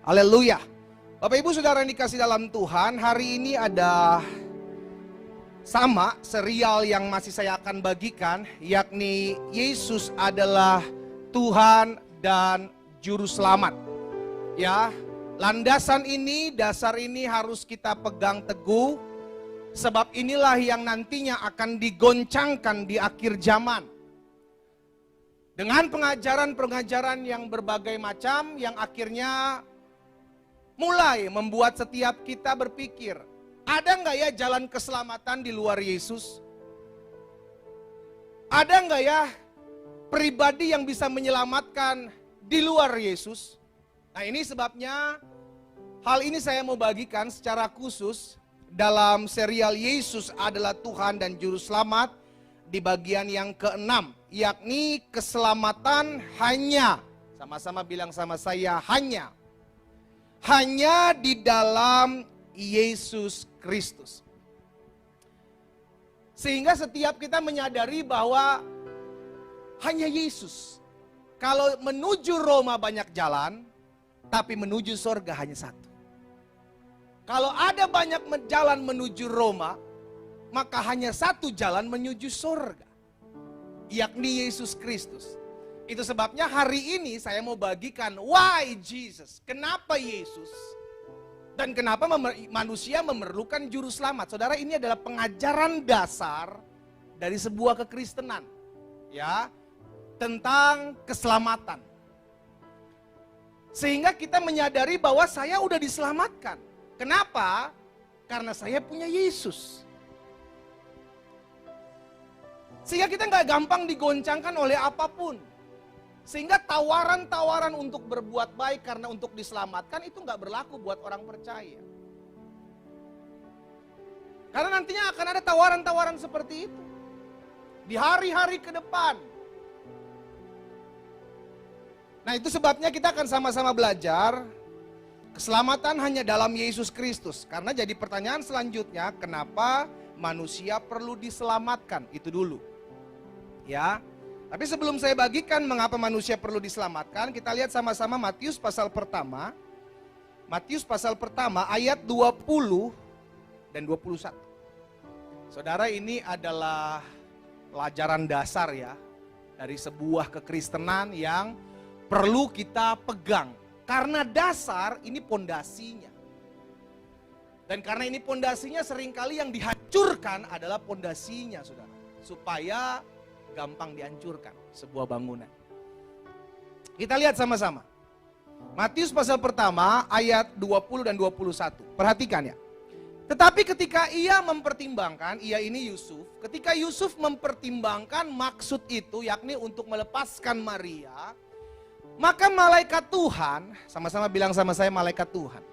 Haleluya. Bapak Ibu Saudara yang dikasih dalam Tuhan, hari ini ada sama serial yang masih saya akan bagikan, yakni Yesus adalah Tuhan dan Juru Selamat. Ya, landasan ini, dasar ini harus kita pegang teguh, sebab inilah yang nantinya akan digoncangkan di akhir zaman. Dengan pengajaran-pengajaran yang berbagai macam, yang akhirnya mulai membuat setiap kita berpikir, ada nggak ya jalan keselamatan di luar Yesus? Ada nggak ya pribadi yang bisa menyelamatkan di luar Yesus? Nah, ini sebabnya hal ini saya mau bagikan secara khusus dalam serial Yesus adalah Tuhan dan Juru Selamat di bagian yang ke-6, yakni keselamatan hanya, sama-sama bilang sama saya, hanya di dalam Yesus Kristus. Sehingga setiap kita menyadari bahwa hanya Yesus. Kalau menuju Roma banyak jalan, tapi menuju surga hanya satu. Kalau ada banyak jalan menuju Roma, maka hanya satu jalan menuju surga, yakni Yesus Kristus. Itu sebabnya hari ini saya mau bagikan why Jesus, kenapa Yesus, dan kenapa manusia memerlukan juru selamat. Saudara, ini adalah pengajaran dasar dari sebuah kekristenan, ya, tentang keselamatan. Sehingga kita menyadari bahwa saya udah diselamatkan. Kenapa? Karena saya punya Yesus. Sehingga kita nggak gampang digoncangkan oleh apapun. Sehingga tawaran-tawaran untuk berbuat baik karena untuk diselamatkan itu nggak berlaku buat orang percaya. Karena nantinya akan ada tawaran-tawaran seperti itu di hari-hari ke depan. Nah, itu sebabnya kita akan sama-sama belajar keselamatan hanya dalam Yesus Kristus. Karena jadi pertanyaan selanjutnya, kenapa manusia perlu diselamatkan? Itu dulu. Ya. Tapi sebelum saya bagikan mengapa manusia perlu diselamatkan, kita lihat sama-sama Matius pasal pertama. Matius pasal pertama ayat 20 dan 21. Saudara, ini adalah pelajaran dasar ya dari sebuah kekristenan yang perlu kita pegang. Karena dasar ini pondasinya. Dan karena ini pondasinya, seringkali yang dihancurkan adalah pondasinya, saudara. Supaya gampang dihancurkan sebuah bangunan. Kita lihat sama-sama. Matius pasal pertama ayat 20 dan 21. Perhatikan ya. Tetapi ketika ia mempertimbangkan, ia ini Yusuf. Ketika Yusuf mempertimbangkan maksud itu, yakni untuk melepaskan Maria, maka malaikat Tuhan, sama-sama bilang sama saya, malaikat Tuhan.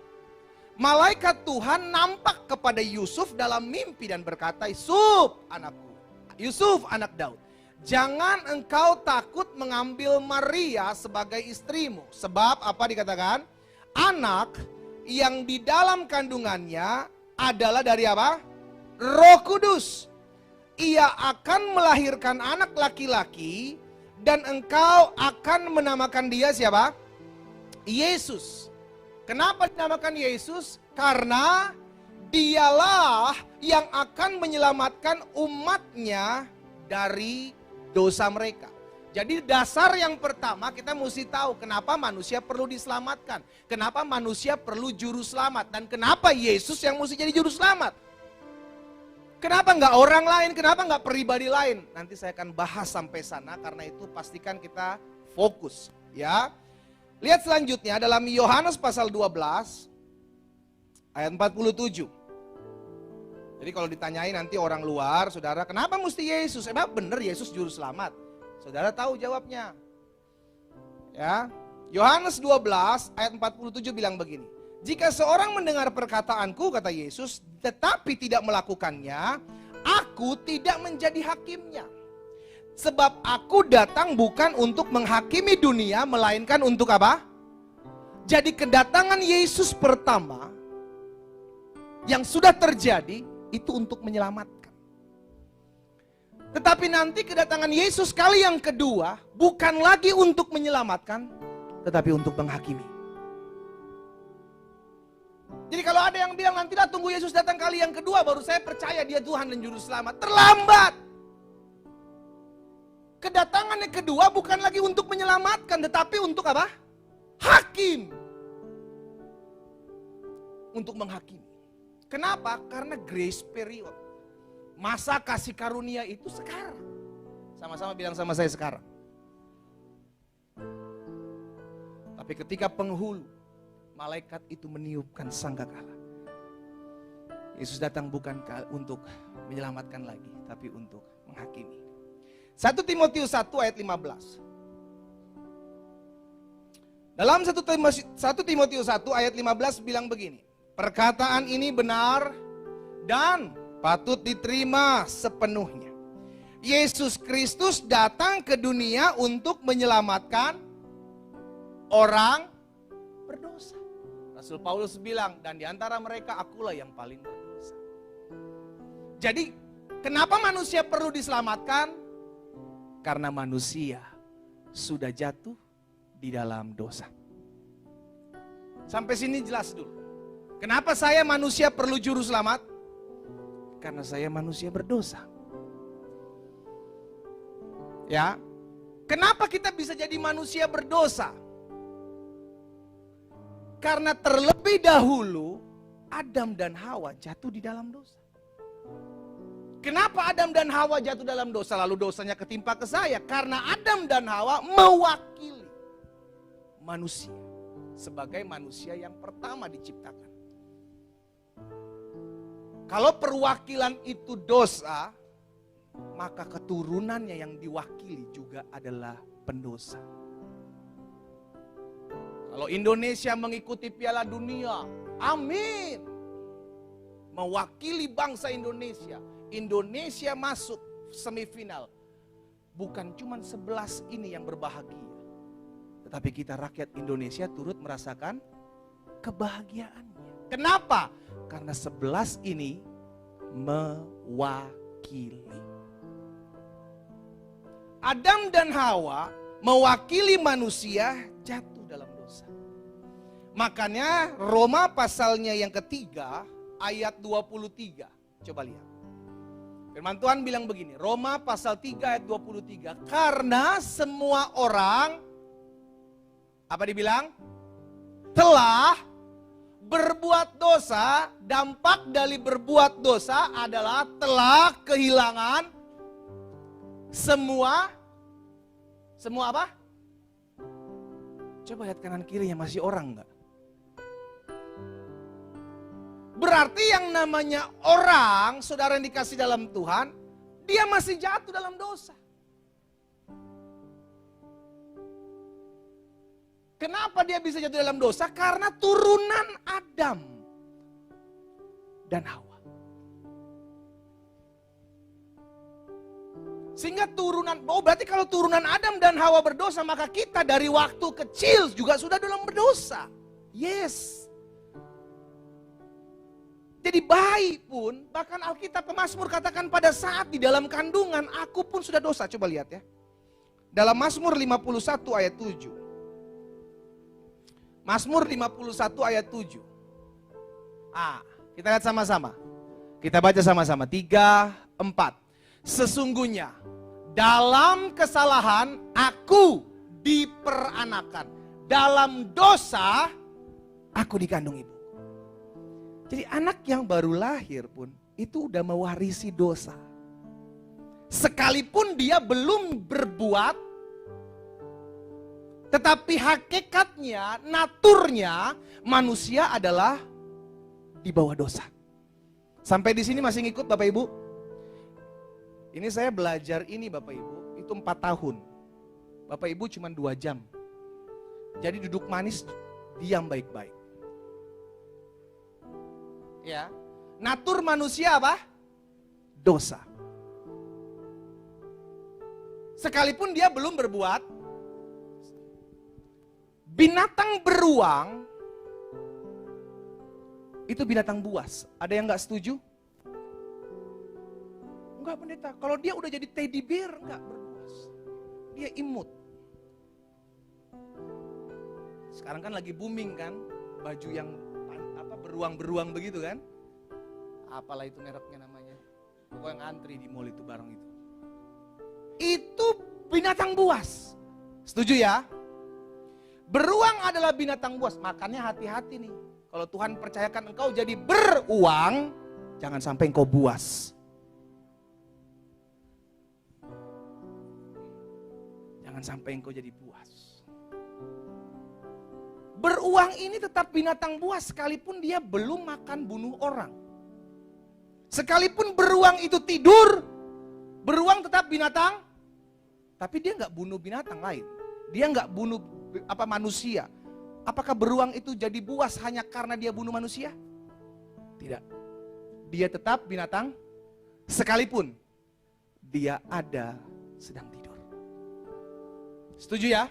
Malaikat Tuhan nampak kepada Yusuf dalam mimpi dan berkata, Yusuf anakku, Yusuf anak Daud, jangan engkau takut mengambil Maria sebagai istrimu. Sebab apa dikatakan? Anak yang di dalam kandungannya adalah dari apa? Roh Kudus. Ia akan melahirkan anak laki-laki dan engkau akan menamakan dia siapa? Yesus. Kenapa dinamakan Yesus? Karena dialah yang akan menyelamatkan umatnya dari dosa mereka. Jadi dasar yang pertama kita mesti tahu kenapa manusia perlu diselamatkan. Kenapa manusia perlu juru selamat. Dan kenapa Yesus yang mesti jadi juru selamat. Kenapa nggak orang lain, kenapa nggak pribadi lain. Nanti saya akan bahas sampai sana, karena itu pastikan kita fokus. Ya. Lihat selanjutnya dalam Yohanes pasal 12 ayat 47. Jadi kalau ditanyain nanti orang luar, saudara, kenapa mesti Yesus? Emang benar Yesus juru selamat? Saudara tahu jawabnya. Ya, Yohanes 12 ayat 47 bilang begini. Jika seorang mendengar perkataanku, kata Yesus, tetapi tidak melakukannya, aku tidak menjadi hakimnya. Sebab aku datang bukan untuk menghakimi dunia, melainkan untuk apa? Jadi kedatangan Yesus pertama yang sudah terjadi, itu untuk menyelamatkan. Tetapi nanti kedatangan Yesus kali yang kedua bukan lagi untuk menyelamatkan, tetapi untuk menghakimi. Jadi kalau ada yang bilang nantilah tunggu Yesus datang kali yang kedua baru saya percaya dia Tuhan dan Juru Selamat. Terlambat. Kedatangan yang kedua bukan lagi untuk menyelamatkan, tetapi untuk apa? Hakim. Untuk menghakimi. Kenapa? Karena grace period. Masa kasih karunia itu sekarang. Sama-sama bilang sama saya sekarang. Tapi ketika penghulu, malaikat itu meniupkan sangkakala. Yesus datang bukan untuk menyelamatkan lagi, tapi untuk menghakimi. 1 Timotius 1 ayat 15. Dalam 1 Timotius 1 ayat 15 bilang begini. Perkataan ini benar dan patut diterima sepenuhnya. Yesus Kristus datang ke dunia untuk menyelamatkan orang berdosa. Rasul Paulus bilang, dan di antara mereka akulah yang paling berdosa. Jadi, kenapa manusia perlu diselamatkan? Karena manusia sudah jatuh di dalam dosa. Sampai sini jelas dulu. Kenapa saya manusia perlu juru selamat? Karena saya manusia berdosa. Ya. Kenapa kita bisa jadi manusia berdosa? Karena terlebih dahulu Adam dan Hawa jatuh di dalam dosa. Kenapa Adam dan Hawa jatuh dalam dosa lalu dosanya ketimpa ke saya? Karena Adam dan Hawa mewakili manusia sebagai manusia yang pertama diciptakan. Kalau perwakilan itu dosa, maka keturunannya yang diwakili juga adalah pendosa. Kalau Indonesia mengikuti Piala Dunia, amin. Mewakili bangsa Indonesia. Indonesia masuk semifinal. Bukan cuma 11 ini yang berbahagia. Tetapi kita rakyat Indonesia turut merasakan kebahagiaannya. Kenapa? Karena 11 ini mewakili. Adam dan Hawa mewakili manusia jatuh dalam dosa. Makanya Roma pasalnya yang ketiga ayat 23. Coba lihat. Firman Tuhan bilang begini, Roma pasal 3 ayat 23. Karena semua orang, apa dibilang? Telah berbuat dosa, dampak dari berbuat dosa adalah telah kehilangan semua apa? Coba lihat kanan kirinya masih orang enggak? Berarti yang namanya orang, saudara yang dikasih dalam Tuhan, dia masih jatuh dalam dosa. Kenapa dia bisa jatuh dalam dosa? Karena turunan Adam dan Hawa. Sehingga berarti kalau turunan Adam dan Hawa berdosa, maka kita dari waktu kecil juga sudah dalam berdosa. Yes. Jadi bayi pun, bahkan Alkitab Mazmur katakan pada saat di dalam kandungan, aku pun sudah dosa. Coba lihat ya. Dalam Mazmur 51 ayat 7. Mazmur 51 ayat 7. Kita lihat sama-sama. Kita baca sama-sama. 3, 4. Sesungguhnya dalam kesalahan aku diperanakan. Dalam dosa aku dikandung ibu. Jadi anak yang baru lahir pun itu udah mewarisi dosa. Sekalipun dia belum berbuat, tetapi hakikatnya, naturnya manusia adalah di bawah dosa. Sampai di sini masih ngikut Bapak Ibu? Ini saya belajar ini Bapak Ibu, itu 4 tahun. Bapak Ibu cuma 2 jam. Jadi duduk manis, diam baik-baik. Ya, natur manusia apa? Dosa. Sekalipun dia belum berbuat, binatang beruang itu binatang buas. Ada yang gak setuju? Enggak pendeta, kalau dia udah jadi teddy bear enggak berbuas. Dia imut. Sekarang kan lagi booming kan, baju yang beruang-beruang begitu kan. Apalah itu mereknya namanya. Pokoknya ngantri di mall itu barang itu. Itu binatang buas. Setuju ya? Beruang adalah binatang buas, makanya hati-hati nih. Kalau Tuhan percayakan engkau jadi beruang, jangan sampai engkau buas. Jangan sampai engkau jadi buas. Beruang ini tetap binatang buas sekalipun dia belum makan bunuh orang. Sekalipun beruang itu tidur, beruang tetap binatang, tapi dia nggak bunuh binatang lain. Dia nggak bunuh manusia. Apakah beruang itu jadi buas hanya karena dia bunuh manusia? Tidak. Dia tetap binatang sekalipun dia ada sedang tidur. Setuju ya?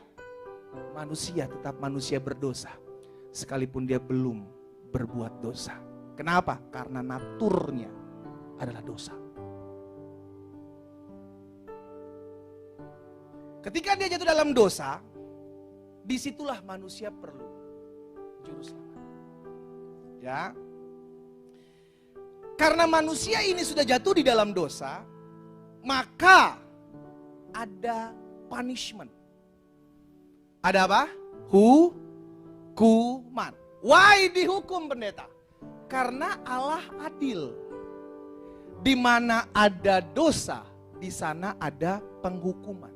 Manusia tetap manusia berdosa sekalipun dia belum berbuat dosa. Kenapa? Karena naturnya adalah dosa. Ketika dia jatuh dalam dosa, disitulah manusia perlu juru selamat. Ya. Karena manusia ini sudah jatuh di dalam dosa, maka ada punishment. Ada apa? Hukuman. Why dihukum pendeta? Karena Allah adil. Di mana ada dosa, di sana ada penghukuman.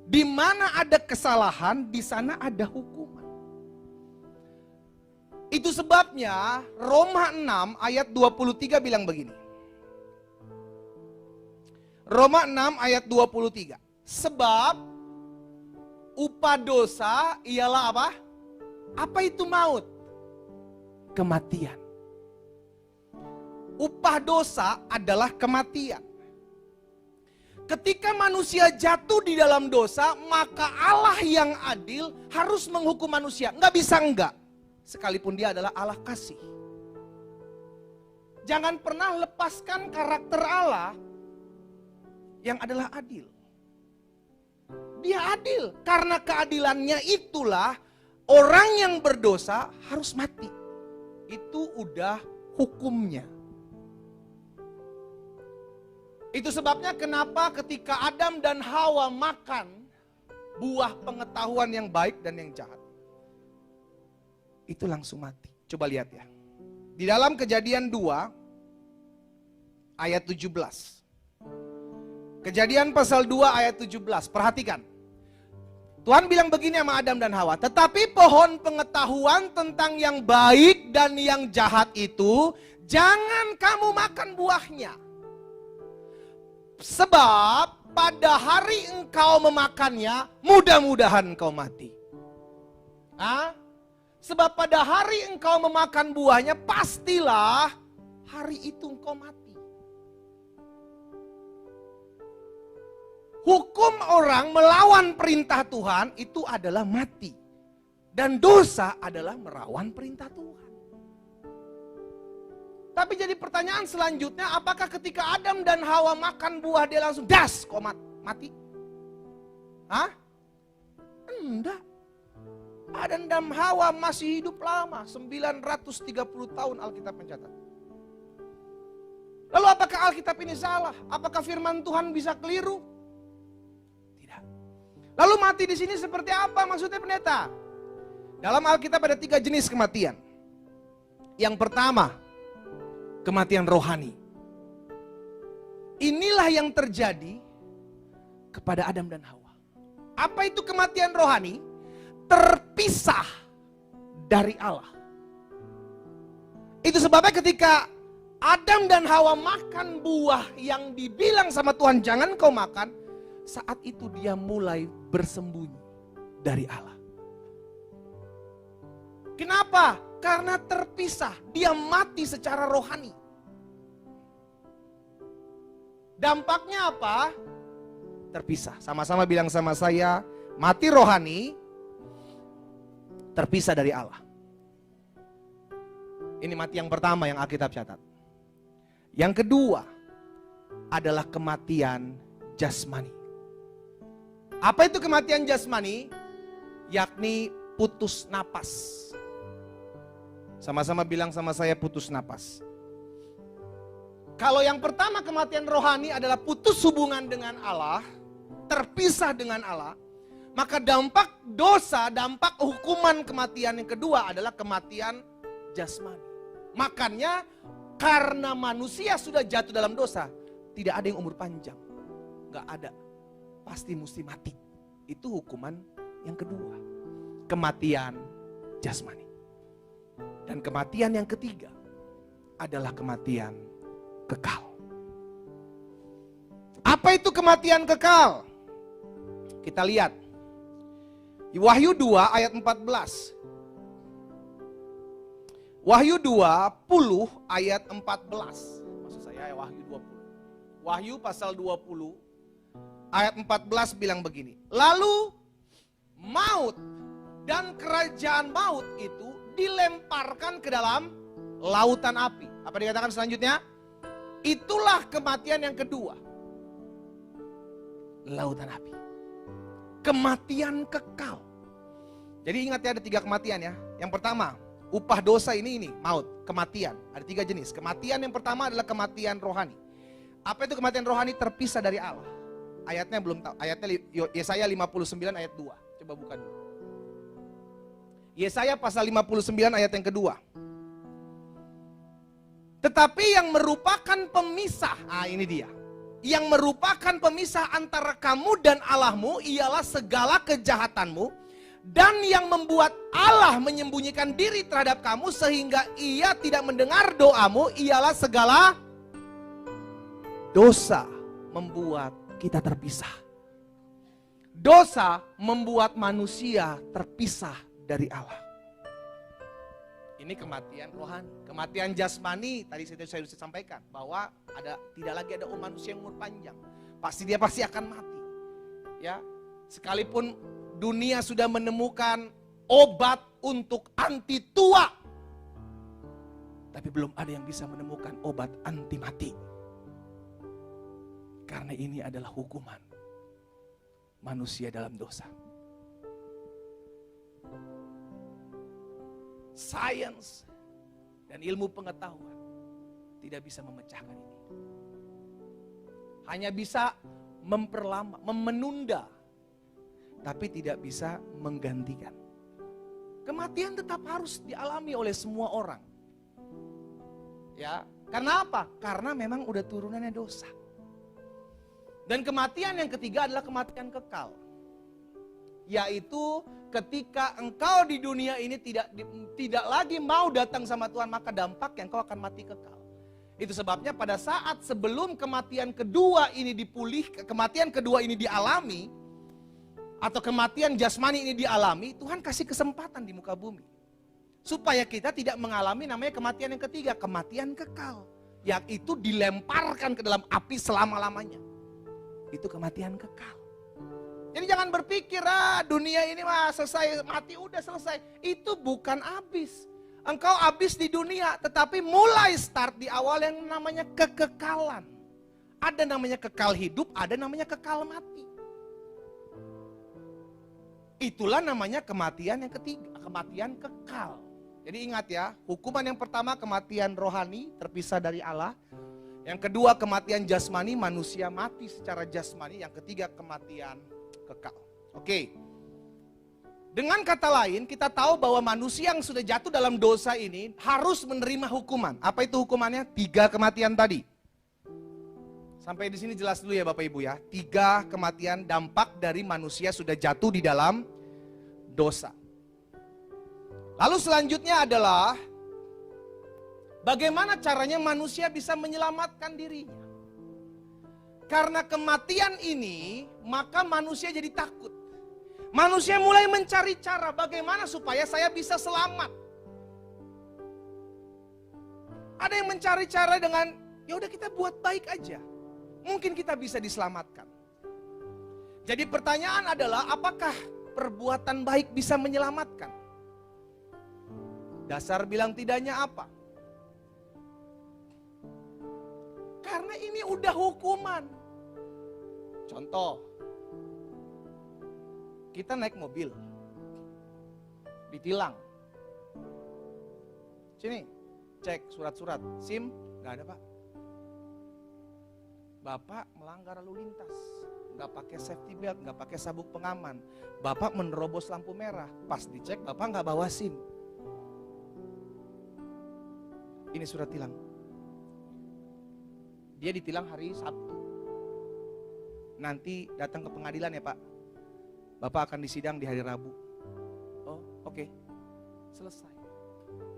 Di mana ada kesalahan, di sana ada hukuman. Itu sebabnya Roma 6 ayat 23 bilang begini. Roma 6 ayat 23. Sebab upah dosa ialah apa? Apa itu maut? Kematian. Upah dosa adalah kematian. Ketika manusia jatuh di dalam dosa, maka Allah yang adil harus menghukum manusia. Enggak bisa enggak. Sekalipun dia adalah Allah kasih. Jangan pernah lepaskan karakter Allah yang adalah adil. Dia adil. Karena keadilannya itulah orang yang berdosa harus mati. Itu udah hukumnya. Itu sebabnya kenapa ketika Adam dan Hawa makan buah pengetahuan yang baik dan yang jahat, itu langsung mati. Coba lihat ya. Di dalam Kejadian 2 ayat 17. Kejadian pasal 2 ayat 17. Perhatikan. Tuhan bilang begini sama Adam dan Hawa. Tetapi pohon pengetahuan tentang yang baik dan yang jahat itu, jangan kamu makan buahnya. Sebab pada hari engkau memakannya, mudah-mudahan engkau mati. Sebab pada hari engkau memakan buahnya, pastilah hari itu engkau mati. Hukum orang melawan perintah Tuhan itu adalah mati. Dan dosa adalah melawan perintah Tuhan. Tapi jadi pertanyaan selanjutnya, apakah ketika Adam dan Hawa makan buah dia langsung das mati? Enggak. Adam dan Hawa masih hidup lama, 930 tahun Alkitab mencatat. Lalu apakah Alkitab ini salah? Apakah firman Tuhan bisa keliru? Tidak. Lalu mati di sini seperti apa maksudnya pendeta? Dalam Alkitab ada 3 jenis kematian. Yang pertama, kematian rohani. Inilah yang terjadi kepada Adam dan Hawa. Apa itu kematian rohani? Terpisah dari Allah. Itu sebabnya ketika Adam dan Hawa makan buah yang dibilang sama Tuhan jangan kau makan, saat itu dia mulai bersembunyi dari Allah. Kenapa? Karena terpisah, dia mati secara rohani. Dampaknya apa? Terpisah. Sama-sama bilang sama saya, mati rohani, terpisah dari Allah. Ini mati yang pertama yang Alkitab catat. Yang kedua adalah kematian jasmani. Apa itu kematian jasmani? Yakni putus napas. Sama-sama bilang sama saya, putus napas. Kalau yang pertama kematian rohani adalah putus hubungan dengan Allah, terpisah dengan Allah, maka dampak dosa, dampak hukuman kematian yang kedua adalah kematian jasmani. Makanya karena manusia sudah jatuh dalam dosa, tidak ada yang umur panjang. Gak ada, pasti mesti mati. Itu hukuman yang kedua, kematian jasmani. Dan kematian yang ketiga adalah kematian kekal. Apa itu kematian kekal? Kita lihat. Wahyu 2 ayat 14. Wahyu 20 ayat 14. Maksud saya Wahyu 20. Wahyu pasal 20 ayat 14 bilang begini. Lalu maut dan kerajaan maut itu dilemparkan ke dalam lautan api. Apa dikatakan selanjutnya? Itulah kematian yang kedua. Lautan api. Kematian kekal. Jadi ingat ya, ada 3 kematian ya. Yang pertama, upah dosa ini maut, kematian. Ada 3 jenis. Kematian yang pertama adalah kematian rohani. Apa itu kematian rohani? Terpisah dari Allah. Ayatnya belum tahu. Ayatnya Yesaya 59 ayat 2. Coba buka dulu. Yesaya pasal 59 ayat yang kedua. Tetapi yang merupakan pemisah, ini dia. Yang merupakan pemisah antara kamu dan Allahmu ialah segala kejahatanmu. Dan yang membuat Allah menyembunyikan diri terhadap kamu sehingga ia tidak mendengar doamu ialah segala dosa membuat kita terpisah. Dosa membuat manusia terpisah dari Allah. Ini kematian rohani. Kematian jasmani tadi saya sudah sampaikan bahwa tidak lagi ada manusia yang umur panjang. Dia pasti akan mati. Ya, sekalipun dunia sudah menemukan obat untuk anti tua, tapi belum ada yang bisa menemukan obat anti mati. Karena ini adalah hukuman manusia dalam dosa. Sains dan ilmu pengetahuan tidak bisa memecahkan ini. Hanya bisa memperlama, menunda, tapi tidak bisa menggantikan. Kematian tetap harus dialami oleh semua orang. Ya, karena apa? Karena memang udah turunannya dosa. Dan kematian yang ketiga adalah kematian kekal. Yaitu ketika engkau di dunia ini tidak lagi mau datang sama Tuhan, maka dampaknya engkau akan mati kekal. Itu sebabnya pada saat sebelum kematian kedua ini kematian kedua ini dialami, atau kematian jasmani ini dialami, Tuhan kasih kesempatan di muka bumi. Supaya kita tidak mengalami namanya kematian yang ketiga, kematian kekal. Yang itu dilemparkan ke dalam api selama-lamanya. Itu kematian kekal. Jadi jangan berpikir, dunia ini mah selesai, mati udah selesai. Itu bukan habis. Engkau habis di dunia, tetapi mulai start di awal yang namanya kekekalan. Ada namanya kekal hidup, ada namanya kekal mati. Itulah namanya kematian yang ketiga, kematian kekal. Jadi ingat ya, hukuman yang pertama kematian rohani, terpisah dari Allah. Yang kedua kematian jasmani, manusia mati secara jasmani. Yang ketiga kematian kekal. Oke. Dengan kata lain, kita tahu bahwa manusia yang sudah jatuh dalam dosa ini harus menerima hukuman. Apa itu hukumannya? 3 kematian tadi. Sampai di sini jelas dulu ya Bapak Ibu ya. 3 kematian dampak dari manusia sudah jatuh di dalam dosa. Lalu selanjutnya adalah bagaimana caranya manusia bisa menyelamatkan dirinya. Karena kematian ini, maka manusia jadi takut. Manusia mulai mencari cara bagaimana supaya saya bisa selamat. Ada yang mencari cara dengan, ya udah kita buat baik aja. Mungkin kita bisa diselamatkan. Jadi pertanyaan adalah, apakah perbuatan baik bisa menyelamatkan? Dasar bilang tidaknya apa? Karena ini udah hukuman. Contoh, kita naik mobil. ditilang. Sini, cek surat-surat, SIM, gak ada Pak. Bapak melanggar lalu lintas, gak pakai safety belt, gak pakai sabuk pengaman. Bapak menerobos lampu merah, pas dicek Bapak gak bawa SIM. Ini surat tilang. Dia ditilang hari Sabtu. Nanti datang ke pengadilan ya Pak. Bapak akan disidang di hari Rabu. Oh oke. Selesai.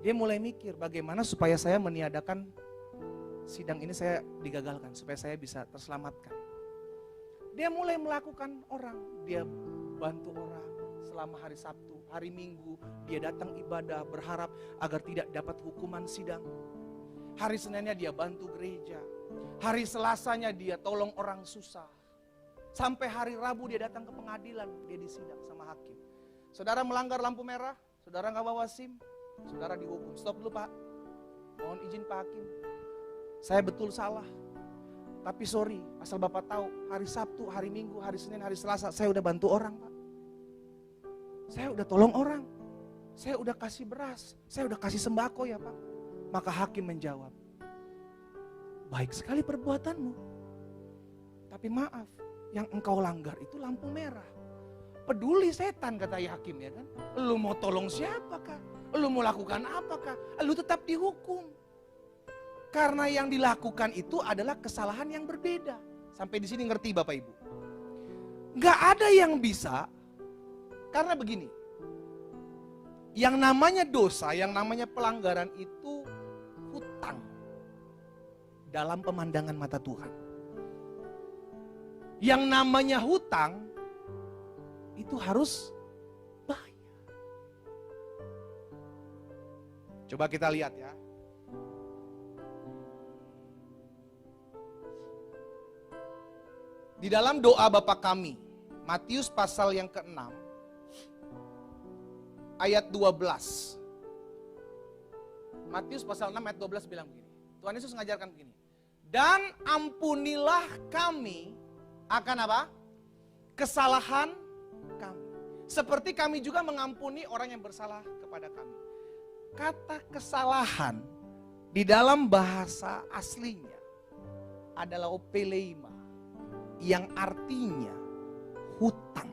Dia mulai mikir bagaimana supaya saya meniadakan sidang ini, saya digagalkan. Supaya saya bisa terselamatkan. Dia mulai melakukan orang. Dia bantu orang selama hari Sabtu. Hari Minggu dia datang ibadah berharap agar tidak dapat hukuman sidang. Hari Seninnya dia bantu gereja. Hari Selasanya dia tolong orang susah. Sampai hari Rabu dia datang ke pengadilan, dia disidang sama hakim. Saudara melanggar lampu merah, saudara gak bawa SIM, saudara dihukum. Stop dulu Pak, mohon izin Pak Hakim. Saya betul salah. Tapi sorry, asal Bapak tahu, hari Sabtu, hari Minggu, hari Senin, hari Selasa, saya udah bantu orang Pak. Saya udah tolong orang. Saya udah kasih beras, saya udah kasih sembako ya Pak. Maka hakim menjawab, baik sekali perbuatanmu. Tapi maaf, yang engkau langgar itu lampu merah. Peduli setan kata hakim ya kan. Lu mau tolong siapakah? Lu mau lakukan apakah? Lu tetap dihukum. Karena yang dilakukan itu adalah kesalahan yang berbeda. Sampai di sini ngerti Bapak Ibu? Gak ada yang bisa. Karena begini. Yang namanya dosa, yang namanya pelanggaran itu hutang. Dalam pemandangan mata Tuhan. Yang namanya hutang itu harus bayar. Coba kita lihat ya. Di dalam doa Bapa kami, Matius pasal yang ke-6 ayat 12. Matius pasal 6 ayat 12 bilang begini. Tuhan Yesus mengajarkan begini. Dan ampunilah kami akan apa? Kesalahan kami. Seperti kami juga mengampuni orang yang bersalah kepada kami. Kata kesalahan di dalam bahasa aslinya adalah opeleima, yang artinya hutang.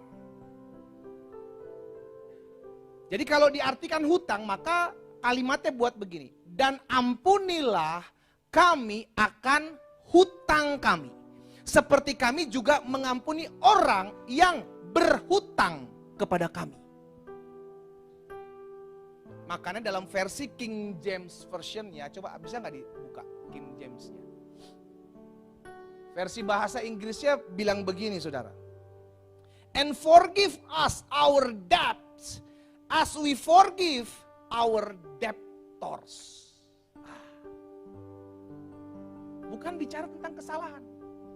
Jadi kalau diartikan hutang, maka kalimatnya buat begini. Dan ampunilah kami akan hutang kami. Seperti kami juga mengampuni orang yang berhutang kepada kami. Makanya dalam versi King James Version-nya, coba bisa nggak dibuka King James-nya. Versi bahasa Inggrisnya bilang begini saudara. And forgive us our debts as we forgive our debtors. Bukan bicara tentang kesalahan.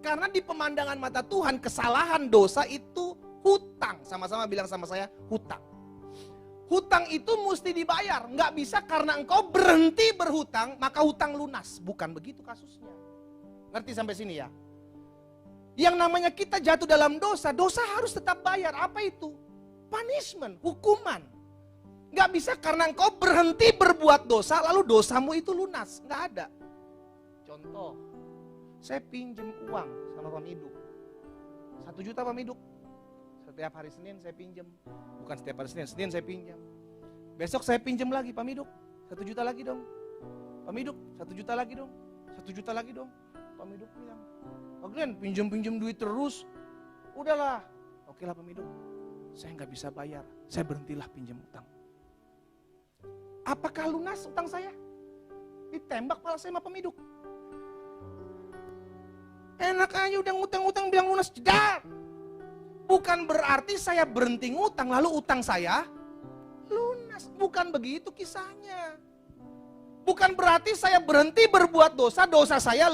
Karena di pemandangan mata Tuhan kesalahan dosa itu hutang. Sama-sama bilang sama saya, hutang. Hutang itu mesti dibayar. Nggak bisa karena engkau berhenti berhutang maka hutang lunas. Bukan begitu kasusnya. Ngerti sampai sini ya? Yang namanya kita jatuh dalam dosa, dosa harus tetap bayar. Apa itu? Punishment, hukuman. Nggak bisa karena engkau berhenti berbuat dosa lalu dosamu itu lunas. Nggak ada. Contoh. Saya pinjam uang sama Pak Miduk. 1 juta Pak Miduk. Setiap hari Senin saya pinjam. Bukan setiap hari Senin, Senin saya pinjam. Besok saya pinjam lagi Pak Miduk. 1 juta lagi dong. Pak Miduk, 1 juta lagi dong. 1 juta lagi dong. Pak Miduk bilang, Pak Glenn pinjam duit terus. Udahlah. Oke lah Pak Miduk. Saya nggak bisa bayar. Saya berhentilah pinjam utang. Apakah lunas utang saya? Ditembak kepala saya sama Pak Miduk. Enak aja udah ngutang-ngutang bilang lunas, jedar. Bukan berarti saya berhenti ngutang lalu utang saya lunas. Bukan begitu kisahnya. Bukan berarti saya berhenti berbuat dosa, dosa saya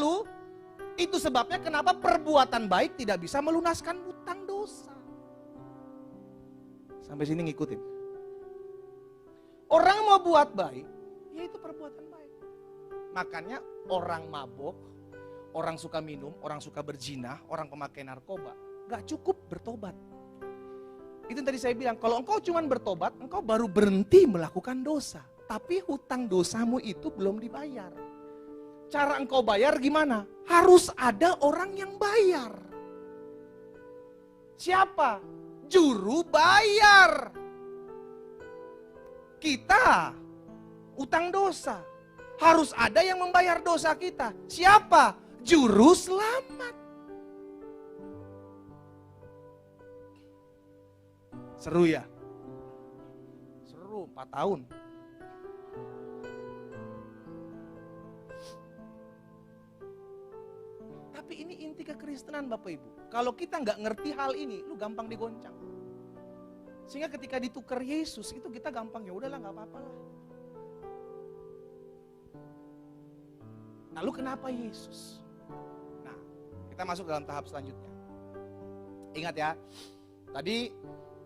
itu sebabnya kenapa perbuatan baik tidak bisa melunaskan utang dosa. Sampai sini ngikutin. Orang mau buat baik, ya itu perbuatan baik. Makanya orang mabok, orang suka minum, orang suka berzina, orang pemakai narkoba, gak cukup bertobat. Itu yang tadi saya bilang, kalau engkau cuma bertobat, engkau baru berhenti melakukan dosa. Tapi hutang dosamu itu belum dibayar. Cara engkau bayar gimana? Harus ada orang yang bayar. Siapa? Juru bayar. Kita utang dosa. Harus ada yang membayar dosa kita. Siapa? Juru selamat. Seru ya? Seru, 4 tahun. Tapi ini inti kekristenan Bapak Ibu. Kalau kita nggak ngerti hal ini, lu gampang digoncang. Sehingga ketika ditukar Yesus, itu kita gampang, ya udahlah nggak apa-apa lah. Lalu kenapa Yesus? Nah, kita masuk dalam tahap selanjutnya. Ingat ya, tadi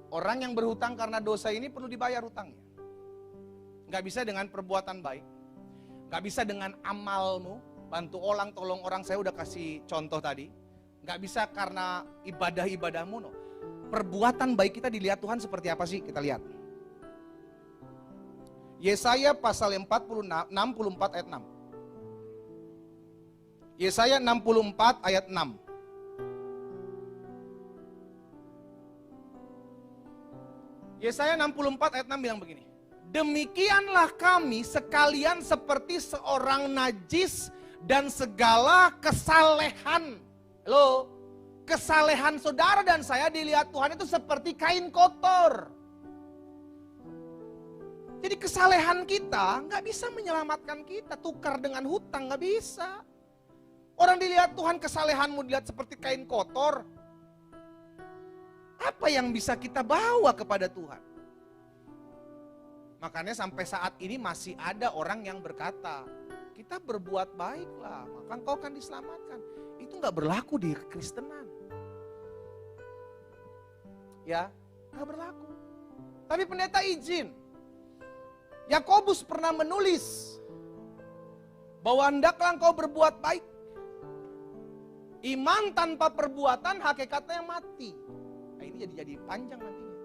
orang yang berhutang karena dosa ini perlu dibayar hutangnya. Gak bisa dengan perbuatan baik, gak bisa dengan amalmu, bantu orang, tolong orang, saya udah kasih contoh tadi. Gak bisa karena ibadah-ibadahmu, no. Perbuatan baik kita dilihat Tuhan seperti apa sih? Kita lihat. Yesaya pasal 64 ayat 6. Yesaya 64 ayat 6. Yesaya 64 ayat 6 bilang begini. Demikianlah kami sekalian seperti seorang najis dan segala kesalehan. Halo, kesalehan saudara dan saya dilihat Tuhan itu seperti kain kotor. Jadi kesalehan kita nggak bisa menyelamatkan kita, tukar dengan hutang nggak bisa. Orang dilihat Tuhan, kesalehanmu dilihat seperti kain kotor. Apa yang bisa kita bawa kepada Tuhan? Makanya sampai saat ini masih ada orang yang berkata, kita berbuat baiklah, maka engkau akan diselamatkan. Itu nggak berlaku di kekristenan. Ya, nggak berlaku. Tapi pendeta izin. Yakobus pernah menulis bahwa hendaklah engkau berbuat baik. Iman tanpa perbuatan hakikatnya mati. Nah, ini jadi panjang nantinya.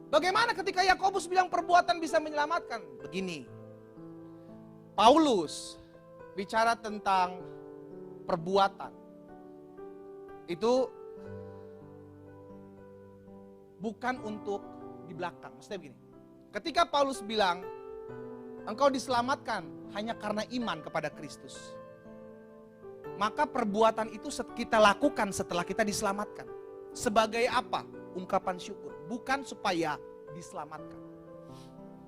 Bagaimana ketika Yakobus bilang perbuatan bisa menyelamatkan? Begini. Paulus bicara tentang perbuatan. Itu bukan untuk di belakang. Maksudnya begini. Ketika Paulus bilang engkau diselamatkan hanya karena iman kepada Kristus. Maka perbuatan itu kita lakukan setelah kita diselamatkan. Sebagai apa? Ungkapan syukur. Bukan supaya diselamatkan.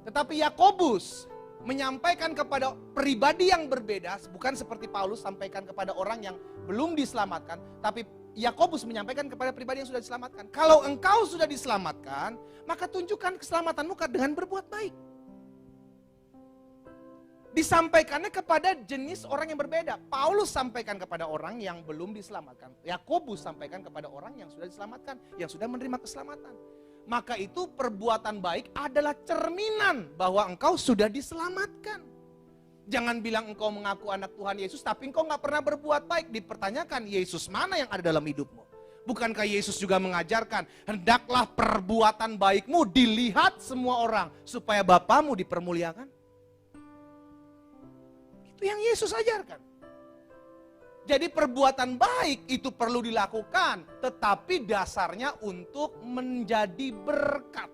Tetapi Yakobus menyampaikan kepada pribadi yang berbeda. Bukan seperti Paulus sampaikan kepada orang yang belum diselamatkan. Tapi Yakobus menyampaikan kepada pribadi yang sudah diselamatkan. Kalau engkau sudah diselamatkan, maka tunjukkan keselamatanmu dengan berbuat baik. Disampaikannya kepada jenis orang yang berbeda. Paulus sampaikan kepada orang yang belum diselamatkan. Yakobus sampaikan kepada orang yang sudah diselamatkan, yang sudah menerima keselamatan. Maka itu perbuatan baik adalah cerminan bahwa engkau sudah diselamatkan. Jangan bilang engkau mengaku anak Tuhan Yesus, tapi engkau gak pernah berbuat baik. Dipertanyakan, Yesus mana yang ada dalam hidupmu? Bukankah Yesus juga mengajarkan, hendaklah perbuatan baikmu dilihat semua orang, supaya Bapamu dipermuliakan? Itu yang Yesus ajarkan. Jadi perbuatan baik itu perlu dilakukan, tetapi dasarnya untuk menjadi berkat.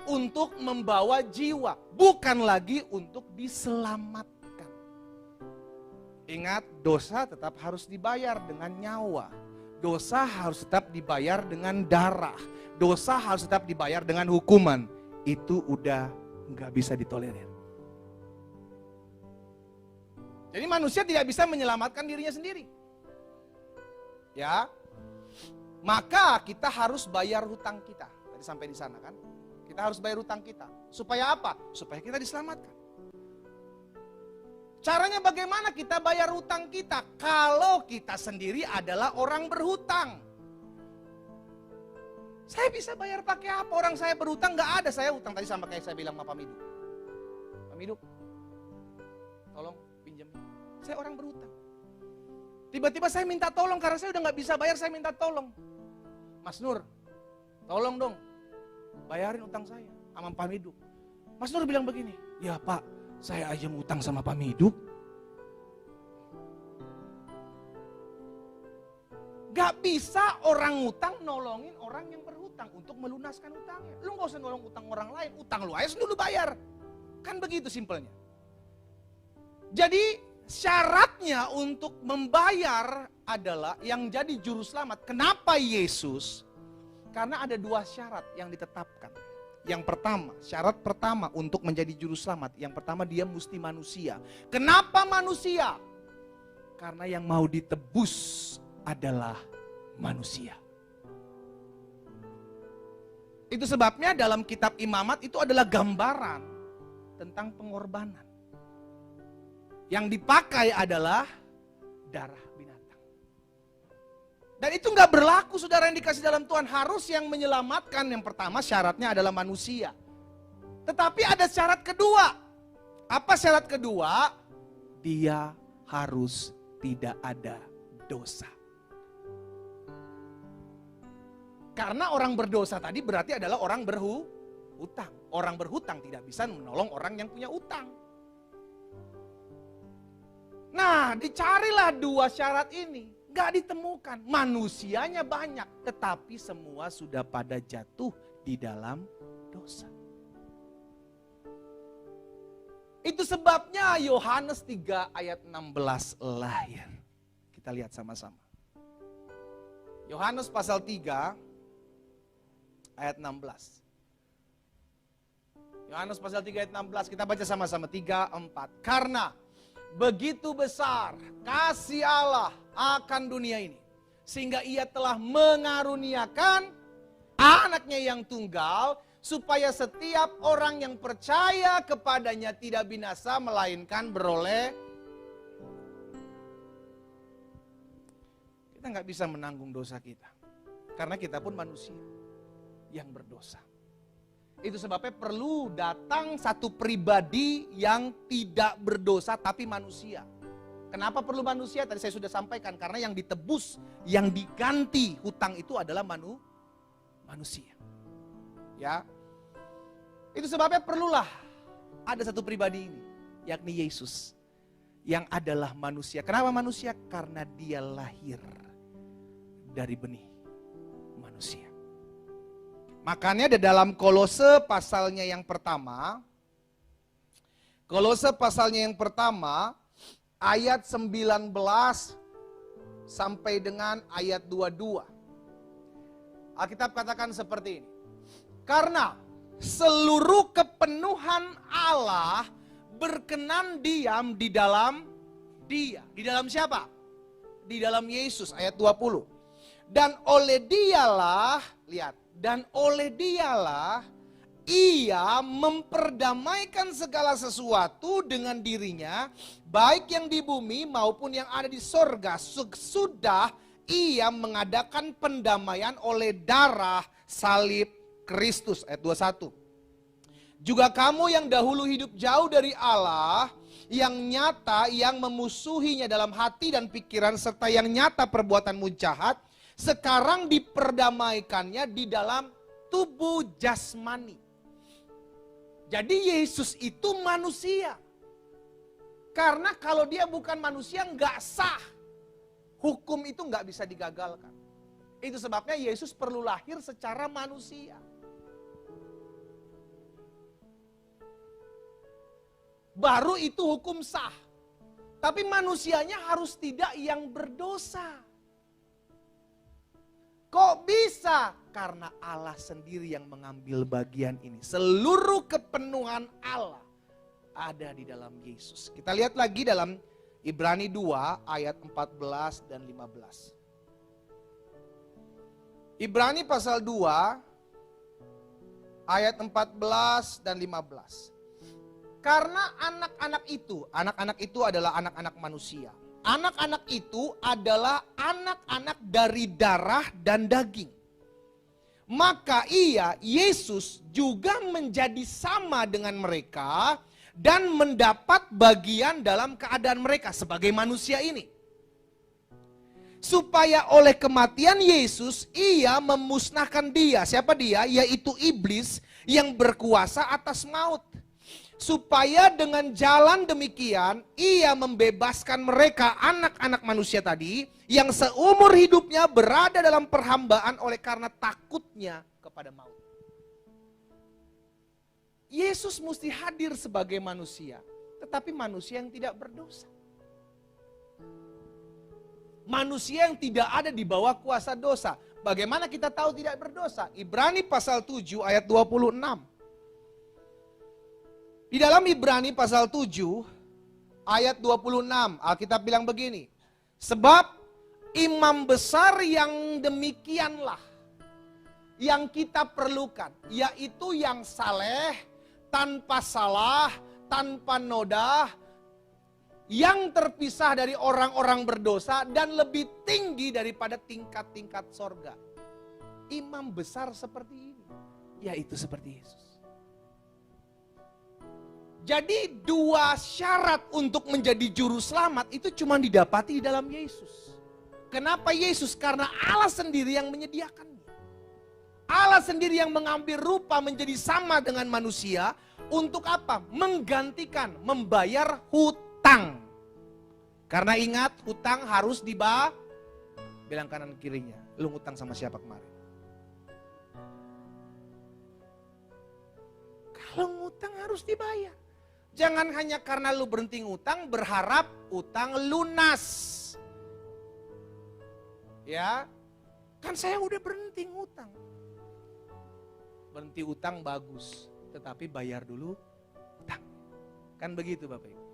Untuk membawa jiwa, bukan lagi untuk diselamatkan. Ingat, dosa tetap harus dibayar dengan nyawa. Dosa harus tetap dibayar dengan darah. Dosa harus tetap dibayar dengan hukuman. Itu udah nggak bisa ditolerir. Jadi manusia tidak bisa menyelamatkan dirinya sendiri. Ya. Maka kita harus bayar hutang kita. Tadi sampai di sana kan? Kita harus bayar hutang kita. Supaya apa? Supaya kita diselamatkan. Caranya bagaimana kita bayar hutang kita? Kalau kita sendiri adalah orang berhutang. Saya bisa bayar pakai apa? Orang saya berhutang gak ada. Saya hutang tadi sama kayak saya bilang sama Pak Miduk. Pak Miduk, tolong pinjam. Saya orang berhutang. Tiba-tiba saya minta tolong karena saya udah gak bisa bayar, saya minta tolong. Mas Nur, tolong dong bayarin utang saya sama Pak Miduk. Mas Nur bilang begini, ya Pak, saya aja ngutang sama Pak Miduk. Gak bisa orang ngutang nolongin orang yang berhutang untuk melunaskan utangnya. Lu gak usah nolong utang orang lain, utang lu aja dulu bayar. Kan begitu simpelnya. Jadi syaratnya untuk membayar adalah yang jadi juru selamat. Kenapa Yesus? Karena ada dua syarat yang ditetapkan. Yang pertama, syarat pertama untuk menjadi juru selamat. Yang pertama dia mesti manusia. Kenapa manusia? Karena yang mau ditebus adalah manusia. Itu sebabnya dalam kitab Imamat itu adalah gambaran tentang pengorbanan. Yang dipakai adalah darah binatang. Dan itu gak berlaku saudara yang dikasih dalam Tuhan. Harus yang menyelamatkan yang pertama syaratnya adalah manusia. Tetapi ada syarat kedua. Apa syarat kedua? Dia harus tidak ada dosa. Karena orang berdosa tadi berarti adalah orang berhutang. Orang berhutang tidak bisa menolong orang yang punya utang. Nah, dicarilah dua syarat ini. Gak ditemukan. Manusianya banyak. Tetapi semua sudah pada jatuh di dalam dosa. Itu sebabnya Yohanes 3 ayat 16 lahir. Kita lihat sama-sama. Yohanes pasal 3 ayat 16. Yohanes pasal 3 ayat 16, kita baca sama-sama 3, 4. Karena begitu besar kasih Allah akan dunia ini, sehingga ia telah mengaruniakan anaknya yang tunggal, supaya setiap orang yang percaya kepadanya tidak binasa, melainkan beroleh. Kita nggak bisa menanggung dosa kita, karena kita pun manusia yang berdosa. Itu sebabnya perlu datang satu pribadi yang tidak berdosa tapi manusia. Kenapa perlu manusia? Tadi saya sudah sampaikan, karena yang ditebus, yang diganti hutang itu adalah manusia. Ya. Itu sebabnya perlulah ada satu pribadi ini, yakni Yesus, yang adalah manusia. Kenapa manusia? Karena dia lahir dari benih manusia. Makanya di dalam Kolose pasalnya yang pertama, Kolose pasalnya yang pertama, ayat 19 sampai dengan ayat 22. Alkitab katakan seperti ini. Karena seluruh kepenuhan Allah berkenan diam di dalam Dia. Di dalam siapa? Di dalam Yesus, ayat 20. Dan oleh Dialah, lihat, dan oleh Dialah Ia memperdamaikan segala sesuatu dengan dirinya, baik yang di bumi maupun yang ada di sorga. Sudah Ia mengadakan pendamaian oleh darah salib Kristus. Ayat 21. Juga kamu yang dahulu hidup jauh dari Allah, yang nyata, yang memusuhinya dalam hati dan pikiran, serta yang nyata perbuatanmu jahat, sekarang diperdamaikannya di dalam tubuh jasmani. Jadi Yesus itu manusia. Karena kalau dia bukan manusia nggak sah. Hukum itu nggak bisa digagalkan. Itu sebabnya Yesus perlu lahir secara manusia. Baru itu hukum sah. Tapi manusianya harus tidak yang berdosa. Kok bisa? Karena Allah sendiri yang mengambil bagian ini. Seluruh kepenuhan Allah ada di dalam Yesus. Kita lihat lagi dalam Ibrani 2 ayat 14 dan 15. Ibrani pasal 2 ayat 14 dan 15. Karena anak-anak itu adalah anak-anak manusia. Anak-anak itu adalah anak-anak dari darah dan daging. Maka Yesus juga menjadi sama dengan mereka dan mendapat bagian dalam keadaan mereka sebagai manusia ini. Supaya oleh kematian Yesus, ia memusnahkan dia. Siapa dia? Yaitu iblis yang berkuasa atas maut. Supaya dengan jalan demikian, ia membebaskan mereka, anak-anak manusia tadi, yang seumur hidupnya berada dalam perhambaan oleh karena takutnya kepada maut. Yesus mesti hadir sebagai manusia, tetapi manusia yang tidak berdosa. Manusia yang tidak ada di bawah kuasa dosa. Bagaimana kita tahu tidak berdosa? Ibrani pasal 7 ayat 26. Di dalam Ibrani pasal 7 ayat 26, Alkitab bilang begini. Sebab imam besar yang demikianlah yang kita perlukan, yaitu yang saleh, tanpa salah, tanpa noda, yang terpisah dari orang-orang berdosa dan lebih tinggi daripada tingkat-tingkat sorga. Imam besar seperti ini, yaitu seperti Yesus. Jadi dua syarat untuk menjadi juru selamat itu cuma didapati di dalam Yesus. Kenapa Yesus? Karena Allah sendiri yang menyediakannya. Allah sendiri yang mengambil rupa menjadi sama dengan manusia. Untuk apa? Menggantikan, membayar hutang. Karena ingat, hutang harus dibayar. Bilang kanan kirinya, lu ngutang sama siapa kemarin? Kalau ngutang harus dibayar. Jangan hanya karena lu berhenti ngutang berharap utang lunas. Ya, kan saya udah berhenti ngutang. Berhenti utang bagus, tetapi bayar dulu utang. Kan begitu Bapak Ibu.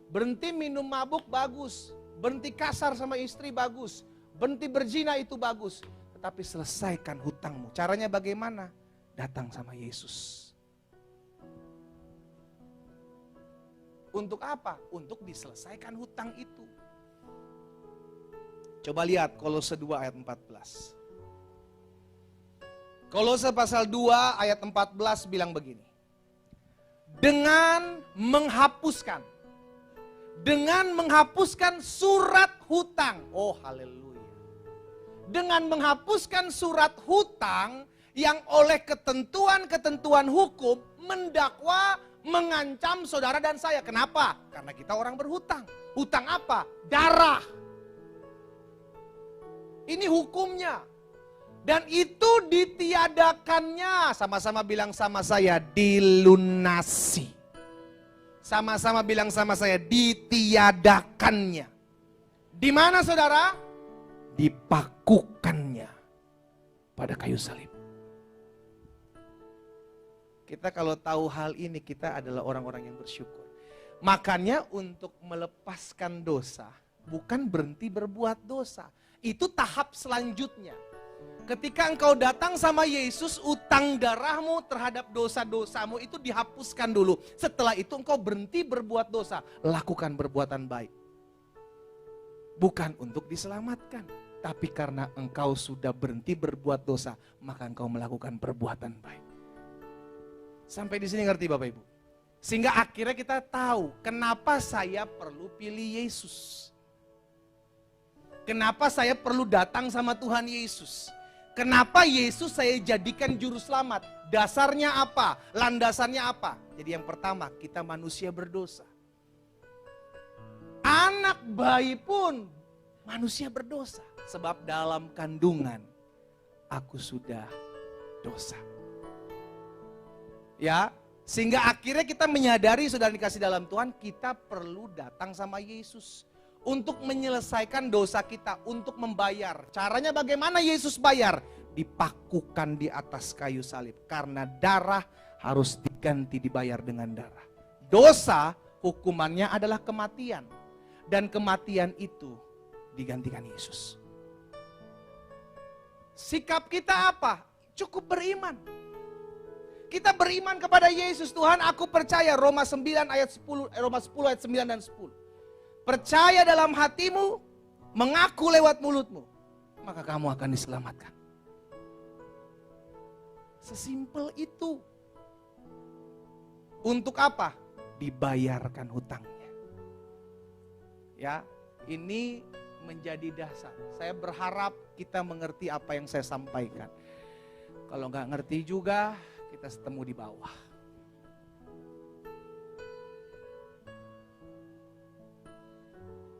Berhenti minum mabuk bagus, berhenti kasar sama istri bagus, berhenti berzina itu bagus. Tetapi selesaikan hutangmu. Caranya bagaimana? Datang sama Yesus. Untuk apa? Untuk diselesaikan hutang itu. Coba lihat Kolose 2 ayat 14. Kolose pasal 2 ayat 14 bilang begini. Dengan menghapuskan surat hutang. Oh haleluya. Dengan menghapuskan surat hutang yang oleh ketentuan-ketentuan hukum mendakwa, mengancam saudara dan saya. Kenapa? Karena kita orang berhutang. Hutang apa? Darah. Ini hukumnya. Dan itu ditiadakannya. Sama-sama bilang sama saya, dilunasi. Sama-sama bilang sama saya, ditiadakannya. Di mana saudara? Dipakukannya pada kayu salib. Kita kalau tahu hal ini, kita adalah orang-orang yang bersyukur. Makanya untuk melepaskan dosa, bukan berhenti berbuat dosa. Itu tahap selanjutnya. Ketika engkau datang sama Yesus, utang darahmu terhadap dosa-dosamu itu dihapuskan dulu. Setelah itu engkau berhenti berbuat dosa, lakukan perbuatan baik. Bukan untuk diselamatkan, tapi karena engkau sudah berhenti berbuat dosa, maka engkau melakukan perbuatan baik. Sampai di sini ngerti Bapak Ibu? Sehingga akhirnya kita tahu kenapa saya perlu pilih Yesus. Kenapa saya perlu datang sama Tuhan Yesus. Kenapa Yesus saya jadikan juru selamat. Dasarnya apa? Landasannya apa? Jadi yang pertama, kita manusia berdosa. Anak bayi pun manusia berdosa. Sebab dalam kandungan aku sudah dosa. Ya, sehingga akhirnya kita menyadari sudah dikasih dalam Tuhan, kita perlu datang sama Yesus untuk menyelesaikan dosa kita, untuk membayar. Caranya bagaimana Yesus bayar? Dipakukan di atas kayu salib. Karena darah harus diganti, dibayar dengan darah. Dosa hukumannya adalah kematian. Dan kematian itu digantikan Yesus. Sikap kita apa? Cukup beriman. Kita beriman kepada Yesus. Tuhan, aku percaya. Roma 9 ayat 10, Roma 10 ayat 9 dan 10. Percaya dalam hatimu, mengaku lewat mulutmu, maka kamu akan diselamatkan. Sesimpel itu. Untuk apa? Dibayarkan hutangnya. Ya, ini menjadi dasar. Saya berharap kita mengerti apa yang saya sampaikan. Kalau nggak ngerti juga, kita ketemu di bawah.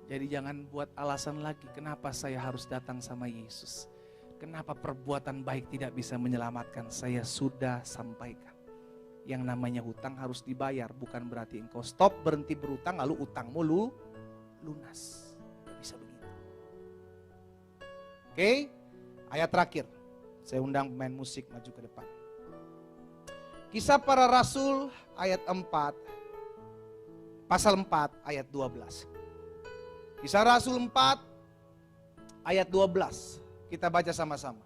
Jadi jangan buat alasan lagi kenapa saya harus datang sama Yesus. Kenapa perbuatan baik tidak bisa menyelamatkan. Saya sudah sampaikan. Yang namanya hutang harus dibayar. Bukan berarti engkau stop, berhenti berhutang, lalu utangmu lunas. Gak bisa begitu. Oke, ayat terakhir. Saya undang pemain musik maju ke depan. Kisah Para Rasul ayat 4, pasal 4 ayat 12. Kisah Rasul 4 ayat 12. Kita baca sama-sama.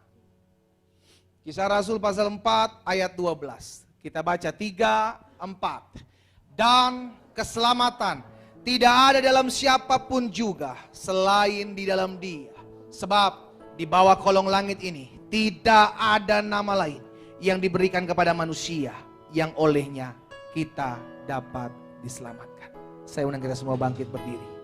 Kisah Rasul pasal 4 ayat 12. Kita baca 3, 4. Dan keselamatan tidak ada dalam siapapun juga selain di dalam Dia. Sebab di bawah kolong langit ini tidak ada nama lain yang diberikan kepada manusia yang olehnya kita dapat diselamatkan. Saya undang kita semua bangkit berdiri.